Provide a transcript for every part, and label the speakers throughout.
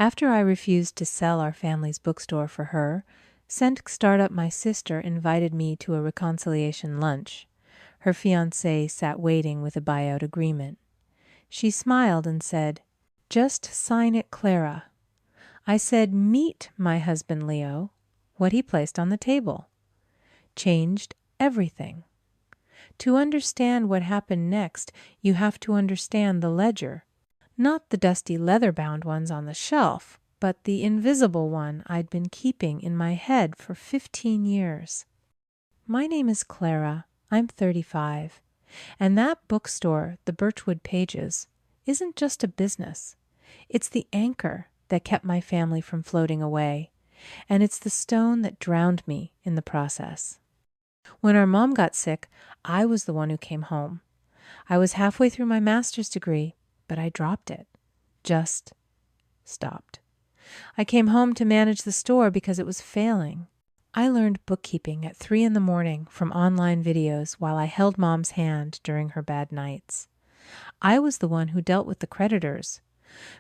Speaker 1: After I refused to sell our family's bookstore for her, sent startup my sister invited me to a reconciliation lunch. Her fiancé sat waiting with a buyout agreement. She smiled and said, "Just sign it, Clara." I said, "Meet my husband Leo," what he placed on the table. Changed everything. To understand what happened next, you have to understand the ledger. Not the dusty leather-bound ones on the shelf, but the invisible one I'd been keeping in my head for 15 years. My name is Clara. I'm 35. And that bookstore, the Birchwood Pages, isn't just a business. It's the anchor that kept my family from floating away, and it's the stone that drowned me in the process. When our mom got sick, I was the one who came home. I was halfway through my master's degree, but I dropped it. Just stopped. I came home to manage the store because it was failing. I learned bookkeeping at 3 a.m. from online videos while I held Mom's hand during her bad nights. I was the one who dealt with the creditors,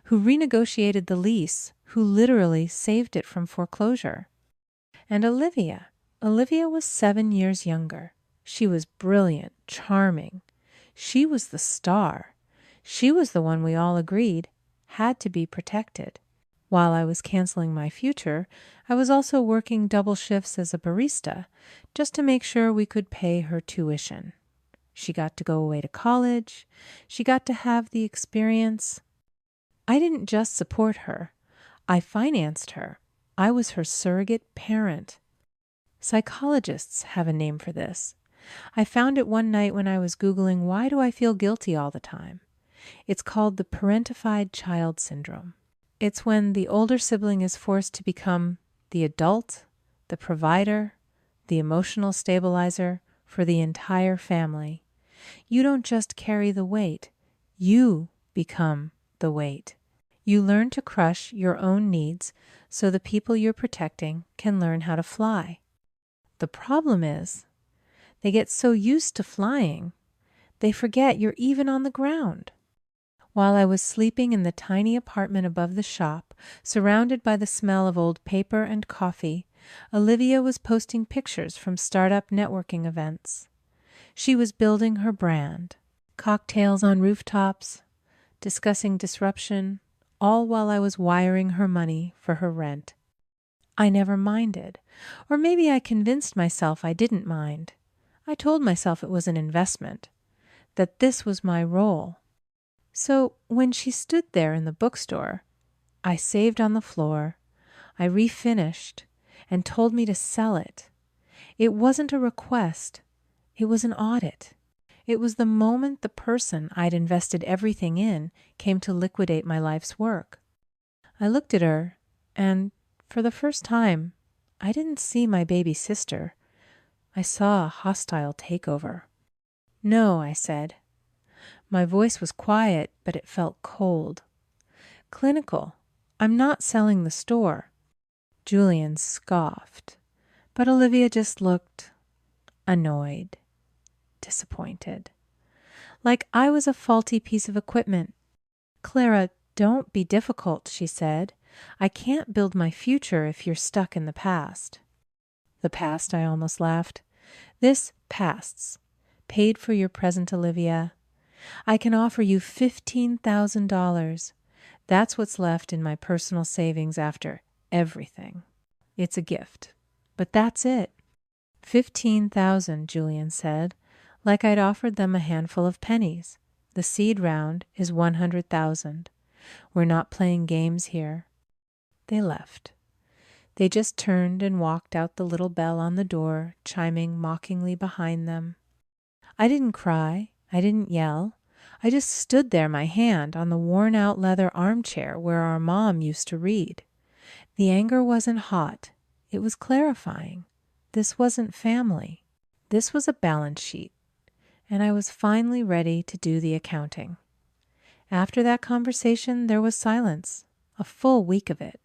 Speaker 1: who renegotiated the lease, who literally saved it from foreclosure. And Olivia was 7 years younger. She was brilliant, charming. She was the star. She was the one we all agreed had to be protected. While I was canceling my future, I was also working double shifts as a barista, just to make sure we could pay her tuition. She got to go away to college. She got to have the experience. I didn't just support her. I financed her. I was her surrogate parent. Psychologists have a name for this. I found it one night when I was Googling, why do I feel guilty all the time? It's called the parentified child syndrome. It's when the older sibling is forced to become the adult, the provider, the emotional stabilizer for the entire family. You don't just carry the weight. You become the weight. You learn to crush your own needs so the people you're protecting can learn how to fly. The problem is, they get so used to flying, they forget you're even on the ground. While I was sleeping in the tiny apartment above the shop, surrounded by the smell of old paper and coffee, Olivia was posting pictures from startup networking events. She was building her brand, cocktails on rooftops, discussing disruption, all while I was wiring her money for her rent. I never minded, or maybe I convinced myself I didn't mind. I told myself it was an investment, that this was my role. So when she stood there in the bookstore, I saved on the floor, I refinished, and told me to sell it. It wasn't a request. It was an audit. It was the moment the person I'd invested everything in came to liquidate my life's work. I looked at her, and for the first time, I didn't see my baby sister. I saw a hostile takeover. "No," I said. My voice was quiet, but it felt cold. "Clinical. I'm not selling the store." Julian scoffed, but Olivia just looked annoyed, disappointed, like I was a faulty piece of equipment. "Clara, don't be difficult," she said. "I can't build my future if you're stuck in the past." "The past?" I almost laughed. "This pasts. Paid for your present, Olivia. I can offer you $15,000. That's what's left in my personal savings after everything. It's a gift. But that's it." "15,000, Julian said, like I'd offered them a handful of pennies. "The seed round is 100,000. We're not playing games here." They left. They just turned and walked out, the little bell on the door chiming mockingly behind them. I didn't cry. I didn't yell. I just stood there, my hand on the worn-out leather armchair where our mom used to read. The anger wasn't hot. It was clarifying. This wasn't family. This was a balance sheet, and I was finally ready to do the accounting. After that conversation, there was silence, a full week of it.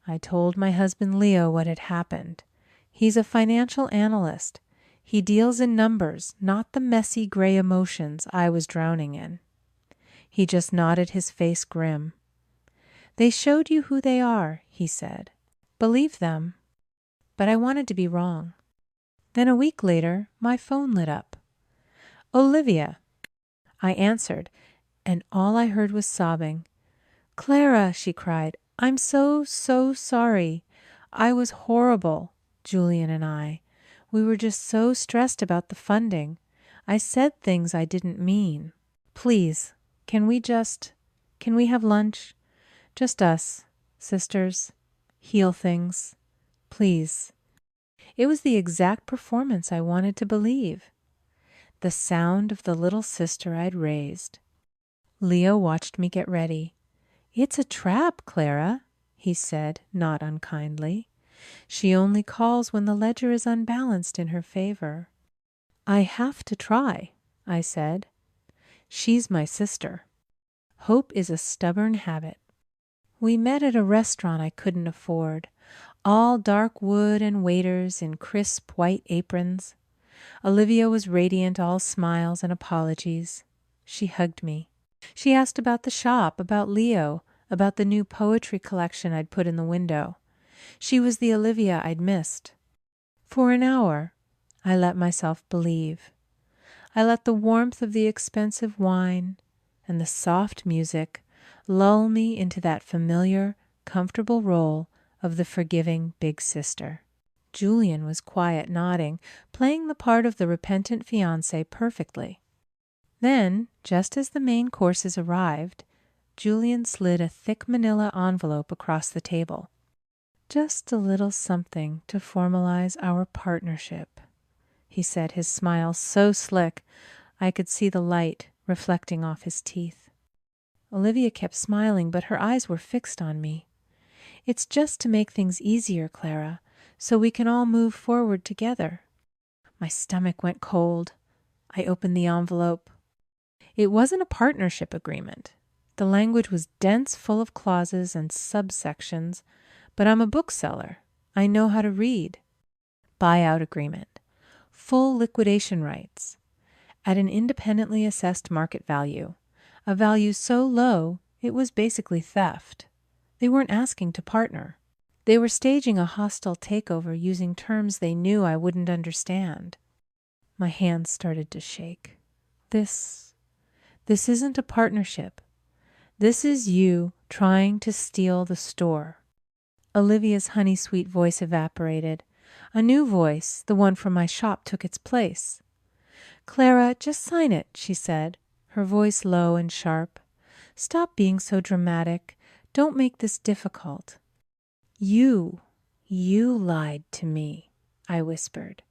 Speaker 1: I told my husband Leo what had happened. He's a financial analyst. He deals in numbers, not the messy gray emotions I was drowning in. He just nodded, his face grim. They showed you who they are, he said. Believe them. But I wanted to be wrong. Then a week later, my phone lit up. Olivia. I answered, and all I heard was sobbing. Clara, she cried, I'm so sorry. I was horrible, Julian and I. We were just so stressed about the funding. I said things I didn't mean. Please, can we have lunch? Just us, sisters. Heal things. Please. It was the exact performance I wanted to believe. The sound of the little sister I'd raised. Leo watched me get ready. It's a trap, Clara, he said, not unkindly. She only calls when the ledger is unbalanced in her favor. I have to try, I said. She's my sister. Hope is a stubborn habit. We met at a restaurant I couldn't afford, all dark wood and waiters in crisp white aprons. Olivia was radiant, all smiles and apologies. She hugged me. She asked about the shop, about Leo, about the new poetry collection I'd put in the window. She was the Olivia I'd missed. For an hour, I let myself believe. I let the warmth of the expensive wine and the soft music lull me into that familiar, comfortable role of the forgiving big sister. Julian was quiet, nodding, playing the part of the repentant fiancé perfectly. Then, just as the main courses arrived, Julian slid a thick manila envelope across the table. Just a little something to formalize our partnership, he said, his smile so slick I could see the light reflecting off his teeth. Olivia kept smiling, but her eyes were fixed on me. It's just to make things easier, Clara, so we can all move forward together. My stomach went cold. I opened the envelope. It wasn't a partnership agreement. The language was dense, full of clauses and subsections, but I'm a bookseller. I know how to read. Buyout agreement. Full liquidation rights. At an independently assessed market value. A value so low, it was basically theft. They weren't asking to partner. They were staging a hostile takeover using terms they knew I wouldn't understand. My hands started to shake. This isn't a partnership. This is you trying to steal the store. Olivia's honey-sweet voice evaporated. A new voice, the one from my shop, took its place. Clara, just sign it, she said, her voice low and sharp. Stop being so dramatic. Don't make this difficult. You lied to me, I whispered.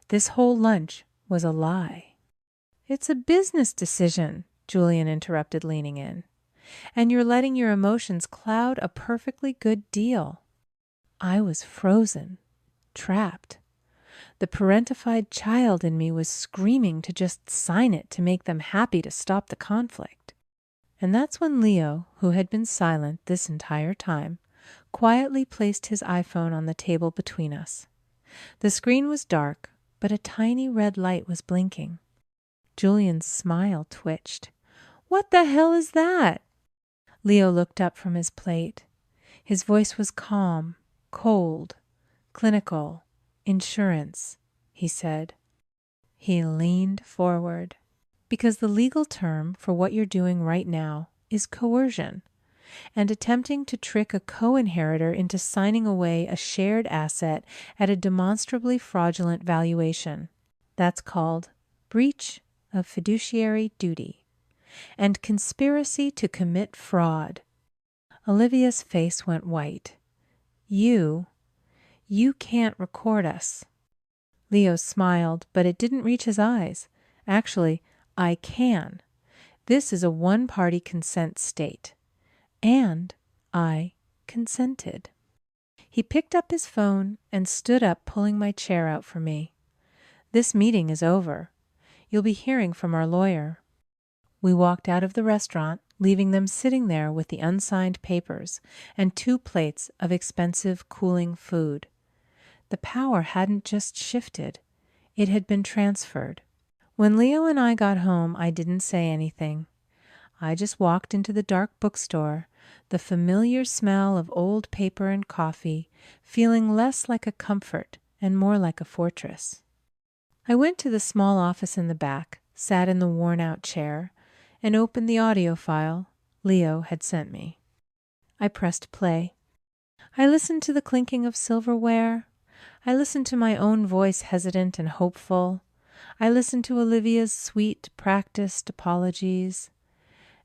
Speaker 1: This whole lunch was a lie. It's a business decision, Julian interrupted, leaning in. And you're letting your emotions cloud a perfectly good deal. I was frozen, trapped. The parentified child in me was screaming to just sign it to make them happy to stop the conflict. And that's when Leo, who had been silent this entire time, quietly placed his iPhone on the table between us. The screen was dark, but a tiny red light was blinking. Julian's smile twitched. What the hell is that? Leo looked up from his plate. His voice was calm, cold, clinical. Insurance, he said. He leaned forward. Because the legal term for what you're doing right now is coercion, and attempting to trick a co-inheritor into signing away a shared asset at a demonstrably fraudulent valuation. That's called breach of fiduciary duty and conspiracy to commit fraud. Olivia's face went white. You can't record us. Leo smiled, but it didn't reach his eyes. Actually, I can. This is a one-party consent state. And I consented. He picked up his phone and stood up, pulling my chair out for me. This meeting is over. You'll be hearing from our lawyer. We walked out of the restaurant, leaving them sitting there with the unsigned papers and 2 plates of expensive cooling food. The power hadn't just shifted. It had been transferred. When Leo and I got home, I didn't say anything. I just walked into the dark bookstore, the familiar smell of old paper and coffee, feeling less like a comfort and more like a fortress. I went to the small office in the back, sat in the worn-out chair, and opened the audio file Leo had sent me. I pressed play. I listened to the clinking of silverware. I listened to my own voice, hesitant and hopeful. I listened to Olivia's sweet, practiced apologies.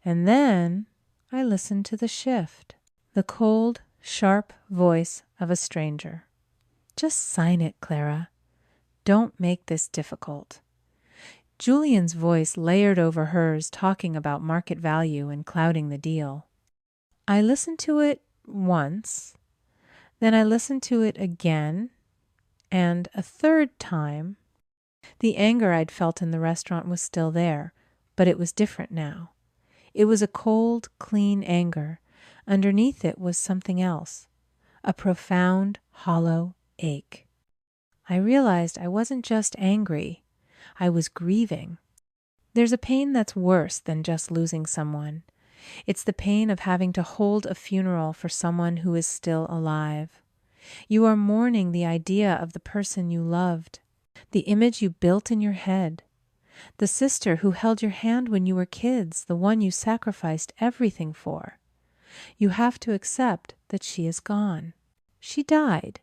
Speaker 1: And then I listened to the shift, the cold, sharp voice of a stranger. Just sign it, Clara. Don't make this difficult. Julian's voice layered over hers, talking about market value and clouding the deal. I listened to it once, then I listened to it again, and a third time. The anger I'd felt in the restaurant was still there, but it was different now. It was a cold, clean anger. Underneath it was something else, a profound, hollow ache. I realized I wasn't just angry, I was grieving. There's a pain that's worse than just losing someone. It's the pain of having to hold a funeral for someone who is still alive. You are mourning the idea of the person you loved, the image you built in your head, the sister who held your hand when you were kids, the one you sacrificed everything for. You have to accept that she is gone. She died,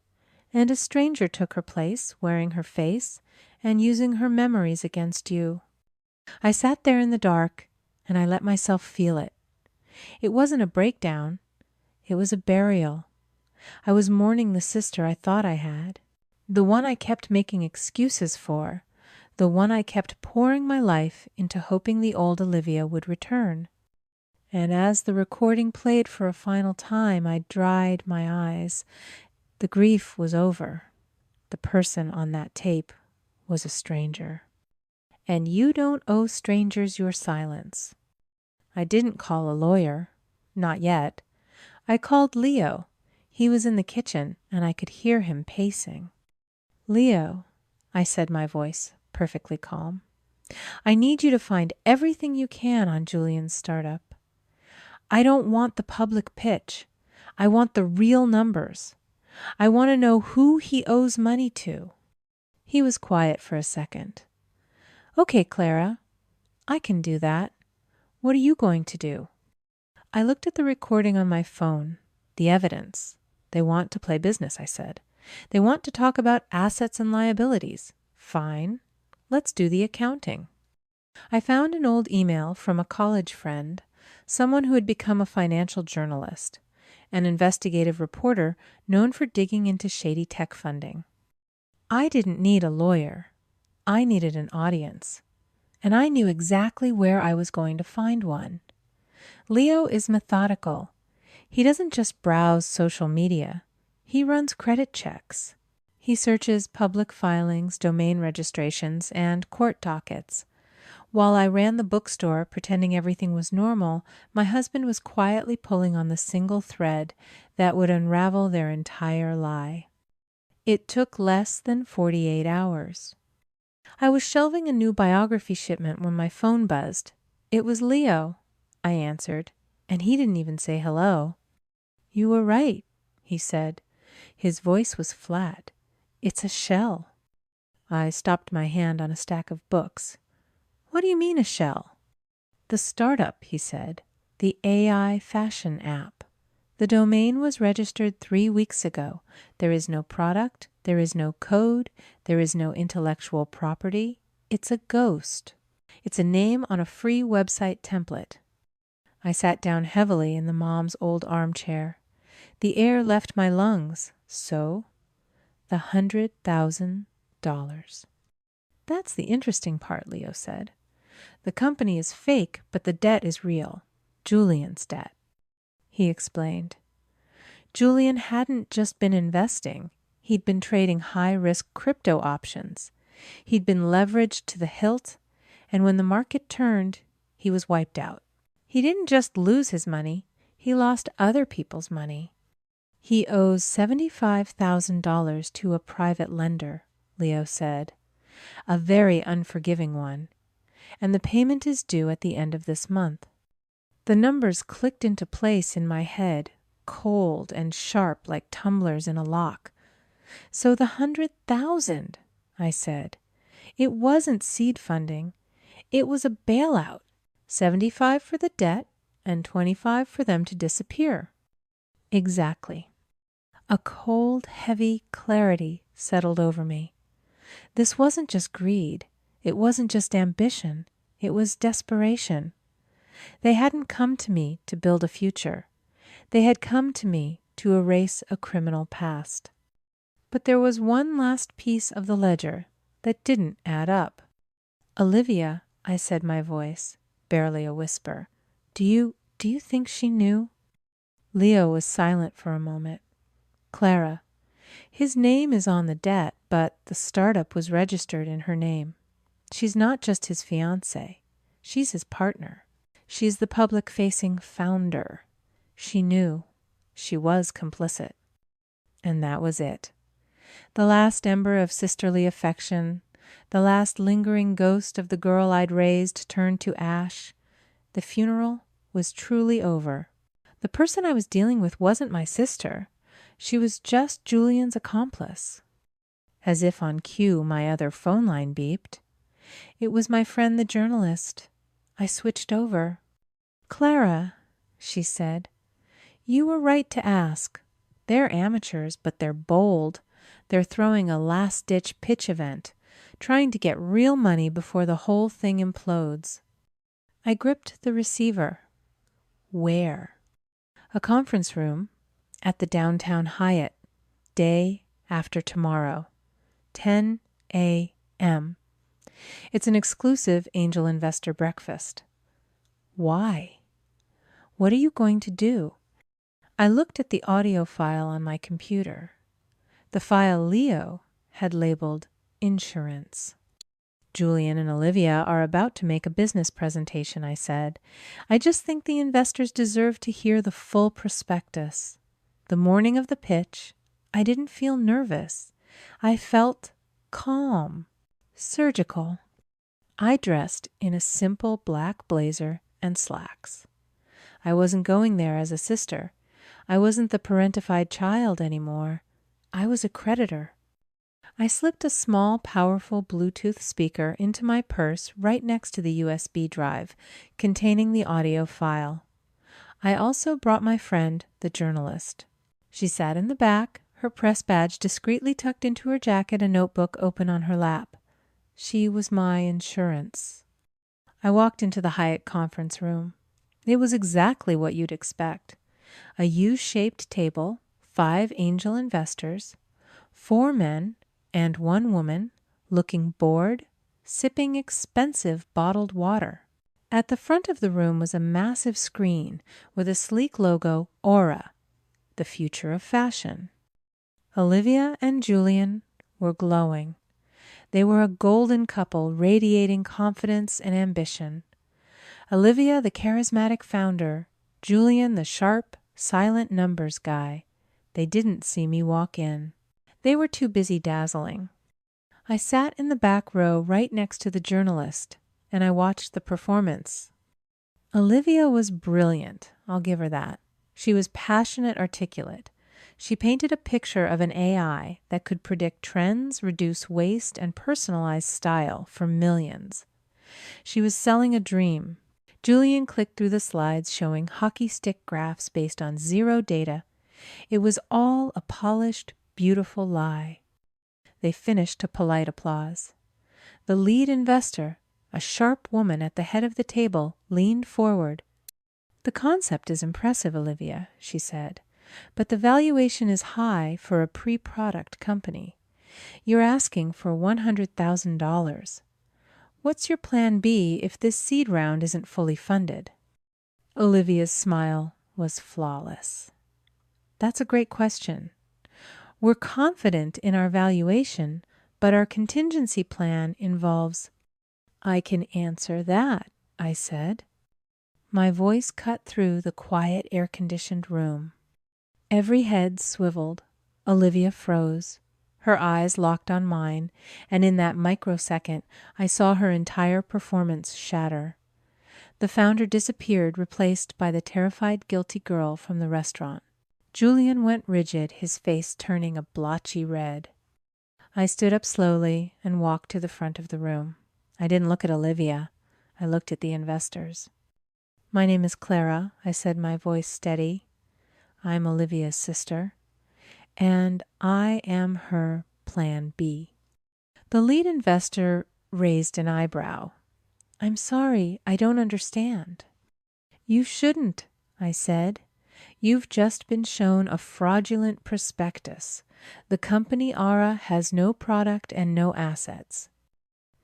Speaker 1: and a stranger took her place, wearing her face and using her memories against you. I sat there in the dark, and I let myself feel it. It wasn't a breakdown. It was a burial. I was mourning the sister I thought I had, the one I kept making excuses for, the one I kept pouring my life into hoping the old Olivia would return. And as the recording played for a final time, I dried my eyes. The grief was over. The person on that tape was a stranger. And you don't owe strangers your silence. I didn't call a lawyer. Not yet. I called Leo. He was in the kitchen, and I could hear him pacing. Leo, I said, my voice perfectly calm, I need you to find everything you can on Julian's startup. I don't want the public pitch. I want the real numbers. I want to know who he owes money to. He was quiet for a second. Okay, Clara, I can do that. What are you going to do? I looked at the recording on my phone, the evidence. They want to play business, I said. They want to talk about assets and liabilities. Fine. Let's do the accounting. I found an old email from a college friend, someone who had become a financial journalist, an investigative reporter known for digging into shady tech funding. I didn't need a lawyer. I needed an audience. And I knew exactly where I was going to find one. Leo is methodical. He doesn't just browse social media. He runs credit checks. He searches public filings, domain registrations, and court dockets. While I ran the bookstore pretending everything was normal, my husband was quietly pulling on the single thread that would unravel their entire lie. It took less than 48 hours. I was shelving a new biography shipment when my phone buzzed. It was Leo, I answered, and he didn't even say hello. You were right, he said. His voice was flat. It's a shell. I stopped my hand on a stack of books. What do you mean a shell? The startup, he said. The AI fashion app. The domain was registered 3 weeks ago. There is no product. There is no code. There is no intellectual property. It's a ghost. It's a name on a free website template. I sat down heavily in the mom's old armchair. The air left my lungs. So, the $100,000. That's the interesting part, Leo said. The company is fake, but the debt is real. Julian's debt. He explained. Julian hadn't just been investing. He'd been trading high-risk crypto options. He'd been leveraged to the hilt, and when the market turned, he was wiped out. He didn't just lose his money. He lost other people's money. He owes $75,000 to a private lender, Leo said, a very unforgiving one, and the payment is due at the end of this month. The numbers clicked into place in my head, cold and sharp like tumblers in a lock. So the 100,000, I said. It wasn't seed funding. It was a bailout. 75 for the debt and 25 for them to disappear. Exactly. A cold, heavy clarity settled over me. This wasn't just greed. It wasn't just ambition. It was desperation. They hadn't come to me to build a future. They had come to me to erase a criminal past. But there was one last piece of the ledger that didn't add up. Olivia, I said, my voice barely a whisper. Do you think she knew? Leo was silent for a moment. Clara, his name is on the debt, but the startup was registered in her name. She's not just his fiancée. She's his partner. She's the public-facing founder. She knew. She was complicit. And that was it. The last ember of sisterly affection, the last lingering ghost of the girl I'd raised turned to ash. The funeral was truly over. The person I was dealing with wasn't my sister. She was just Julian's accomplice. As if on cue, my other phone line beeped. It was my friend the journalist. I switched over. Clara, she said, you were right to ask. They're amateurs, but they're bold. They're throwing a last-ditch pitch event, trying to get real money before the whole thing implodes. I gripped the receiver. Where? A conference room at the downtown Hyatt, day after tomorrow, 10 a.m. It's an exclusive angel investor breakfast. Why? What are you going to do? I looked at the audio file on my computer. The file Leo had labeled insurance. Julian and Olivia are about to make a business presentation, I said. I just think the investors deserve to hear the full prospectus. The morning of the pitch, I didn't feel nervous. I felt calm, surgical. I dressed in a simple black blazer and slacks. I wasn't going there as a sister. I wasn't the parentified child anymore. I was a creditor. I slipped a small, powerful Bluetooth speaker into my purse right next to the USB drive containing the audio file. I also brought my friend, the journalist. She sat in the back, her press badge discreetly tucked into her jacket, a notebook open on her lap. She was my insurance. I walked into the Hyatt conference room. It was exactly what you'd expect. A U-shaped table, 5 angel investors, 4 men, and 1 woman, looking bored, sipping expensive bottled water. At the front of the room was a massive screen with a sleek logo, Aura, the future of fashion. Olivia and Julian were glowing. They were a golden couple radiating confidence and ambition. Olivia, the charismatic founder, Julian, the sharp, silent numbers guy. They didn't see me walk in. They were too busy dazzling. I sat in the back row right next to the journalist, and I watched the performance. Olivia was brilliant, I'll give her that. She was passionate, articulate. She painted a picture of an AI that could predict trends, reduce waste, and personalize style for millions. She was selling a dream. Julian clicked through the slides showing hockey stick graphs based on zero data. It was all a polished, beautiful lie. They finished to polite applause. The lead investor, a sharp woman at the head of the table, leaned forward. The concept is impressive, Olivia, she said, but the valuation is high for a pre-product company. You're asking for $100,000. What's your plan B if this seed round isn't fully funded? Olivia's smile was flawless. That's a great question. We're confident in our valuation, but our contingency plan involves... I can answer that, I said. My voice cut through the quiet, air-conditioned room. Every head swiveled. Olivia froze. Her eyes locked on mine, and in that microsecond, I saw her entire performance shatter. The founder disappeared, replaced by the terrified, guilty girl from the restaurant. Julian went rigid, his face turning a blotchy red. I stood up slowly and walked to the front of the room. I didn't look at Olivia. I looked at the investors. "My name is Clara," I said, my voice steady. "I'm Olivia's sister, and I am her Plan B." The lead investor raised an eyebrow. "I'm sorry, I don't understand." "You shouldn't," I said. "You've just been shown a fraudulent prospectus. The company Aura has no product and no assets."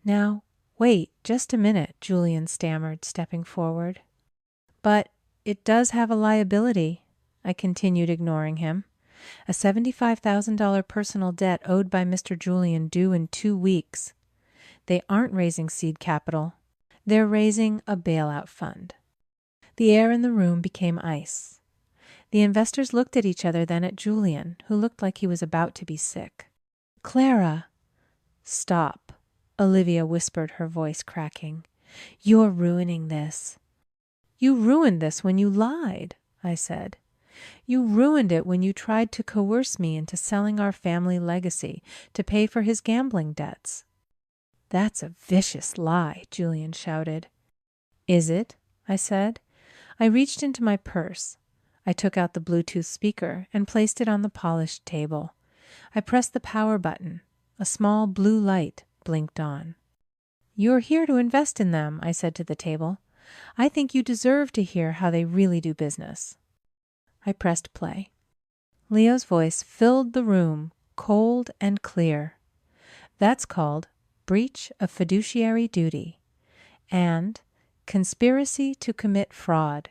Speaker 1: "Now, wait just a minute," Julian stammered, stepping forward. "But it does have a liability," I continued, ignoring him. "A $75,000 personal debt owed by Mr. Julian due in 2 weeks. They aren't raising seed capital. They're raising a bailout fund." The air in the room became ice. The investors looked at each other, then at Julian, who looked like he was about to be sick. "Clara." "Stop," Olivia whispered, her voice cracking. "You're ruining this." "You ruined this when you lied," I said. "You ruined it when you tried to coerce me into selling our family legacy to pay for his gambling debts." "That's a vicious lie," Julian shouted. "Is it?" I said. I reached into my purse. I took out the Bluetooth speaker and placed it on the polished table. I pressed the power button. A small blue light blinked on. "You're here to invest in them," I said to the table. "I think you deserve to hear how they really do business." I pressed play. Leo's voice filled the room, cold and clear. "That's called breach of fiduciary duty and conspiracy to commit fraud."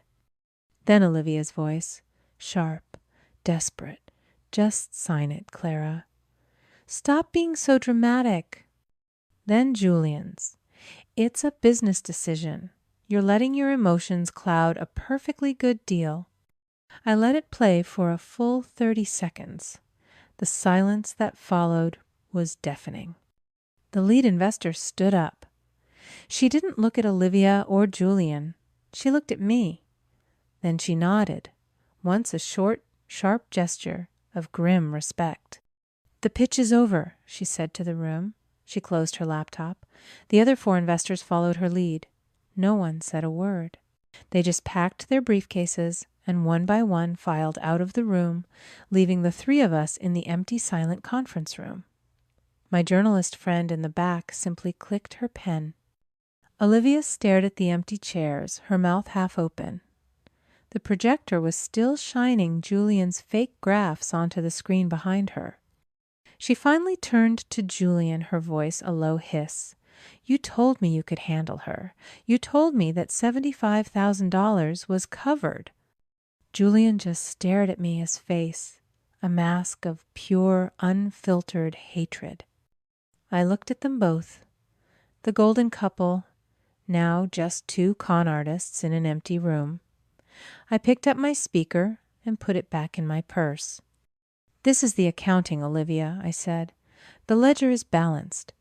Speaker 1: Then Olivia's voice, sharp, desperate. "Just sign it, Clara." "Stop being so dramatic." Then Julian's. "It's a business decision. You're letting your emotions cloud a perfectly good deal." I let it play for a full 30 seconds. The silence that followed was deafening. The lead investor stood up. She didn't look at Olivia or Julian. She looked at me. Then she nodded, once a short, sharp gesture of grim respect. "The pitch is over," she said to the room. She closed her laptop. The other 4 investors followed her lead. No one said a word. They just packed their briefcases and one by one filed out of the room, leaving the 3 of us in the empty, silent conference room. My journalist friend in the back simply clicked her pen. Olivia stared at the empty chairs, her mouth half open. The projector was still shining Julian's fake graphs onto the screen behind her. She finally turned to Julian, her voice a low hiss. "You told me you could handle her. You told me that $75,000 was covered." Julian just stared at me, his face a mask of pure, unfiltered hatred. I looked at them both. The golden couple, now just 2 con artists in an empty room. I picked up my speaker and put it back in my purse. "This is the accounting, Olivia," I said. "The ledger is balanced."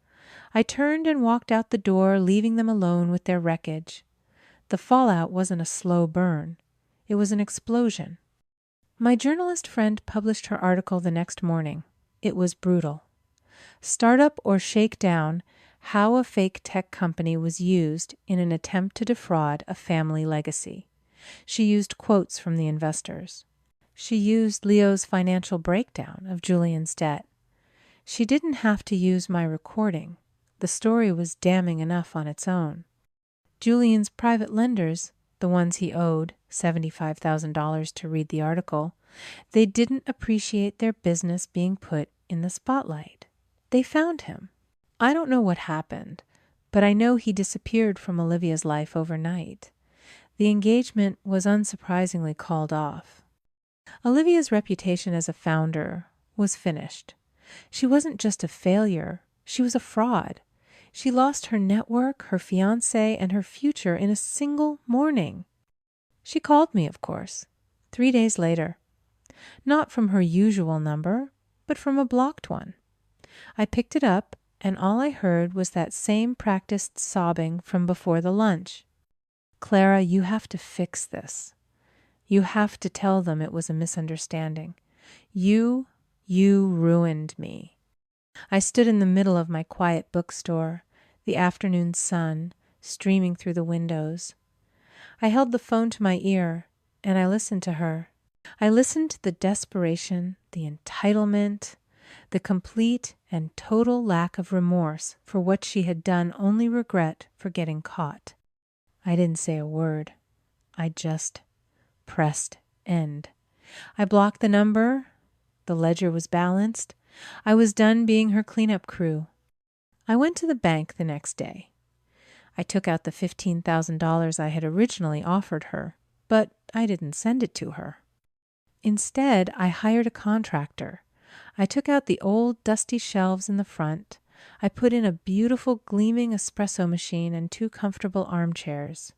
Speaker 1: I turned and walked out the door, leaving them alone with their wreckage. The fallout wasn't a slow burn. It was an explosion. My journalist friend published her article the next morning. It was brutal. "Startup or Shakedown: How a Fake Tech Company Was Used in an Attempt to Defraud a Family Legacy." She used quotes from the investors. She used Leo's financial breakdown of Julian's debt. She didn't have to use my recording. The story was damning enough on its own. Julian's private lenders, the ones he owed $75,000 to read the article, they didn't appreciate their business being put in the spotlight. They found him. I don't know what happened, but I know he disappeared from Olivia's life overnight. The engagement was unsurprisingly called off. Olivia's reputation as a founder was finished. She wasn't just a failure, she was a fraud. She lost her network, her fiancé, and her future in a single morning. She called me, of course, 3 days later. Not from her usual number, but from a blocked one. I picked it up, and all I heard was that same practiced sobbing from before the lunch. Clara, you have to fix this. You have to tell them it was a misunderstanding. You ruined me. I stood in the middle of my quiet bookstore, the afternoon sun streaming through the windows. I held the phone to my ear, and I listened to her. I listened to the desperation, the entitlement, the complete and total lack of remorse for what she had done, only regret for getting caught. I didn't say a word. I just pressed end. I blocked the number. The ledger was balanced. I was done being her cleanup crew. I went to the bank the next day. I took out the $15,000 I had originally offered her, but I didn't send it to her. Instead, I hired a contractor. I took out the old dusty shelves in the front. I put in a beautiful gleaming espresso machine and 2 comfortable armchairs.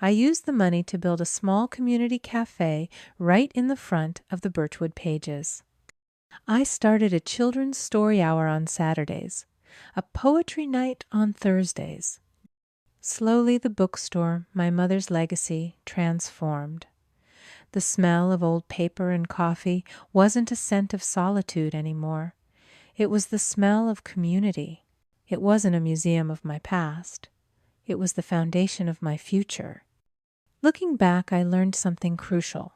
Speaker 1: I used the money to build a small community cafe right in the front of the Birchwood Pages. I started a children's story hour on Saturdays, a poetry night on Thursdays. Slowly the bookstore, my mother's legacy, transformed. The smell of old paper and coffee wasn't a scent of solitude anymore. It was the smell of community. It wasn't a museum of my past. It was the foundation of my future. Looking back, I learned something crucial.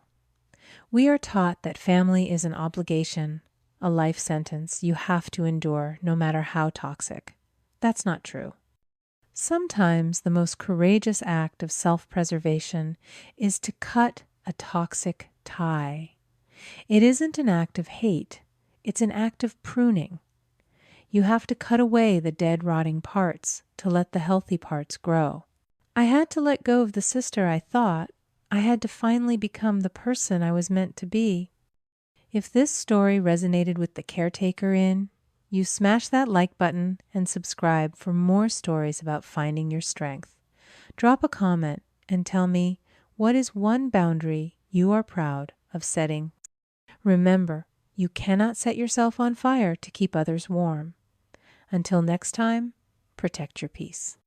Speaker 1: We are taught that family is an obligation, a life sentence you have to endure no matter how toxic. That's not true. Sometimes the most courageous act of self-preservation is to cut a toxic tie. It isn't an act of hate. It's an act of pruning. You have to cut away the dead, rotting parts to let the healthy parts grow. I had to let go of the sister I thought. I had to finally become the person I was meant to be. If this story resonated with the caretaker in, you smash that like button and subscribe for more stories about finding your strength. Drop a comment and tell me, what is one boundary you are proud of setting? Remember, you cannot set yourself on fire to keep others warm. Until next time, protect your peace.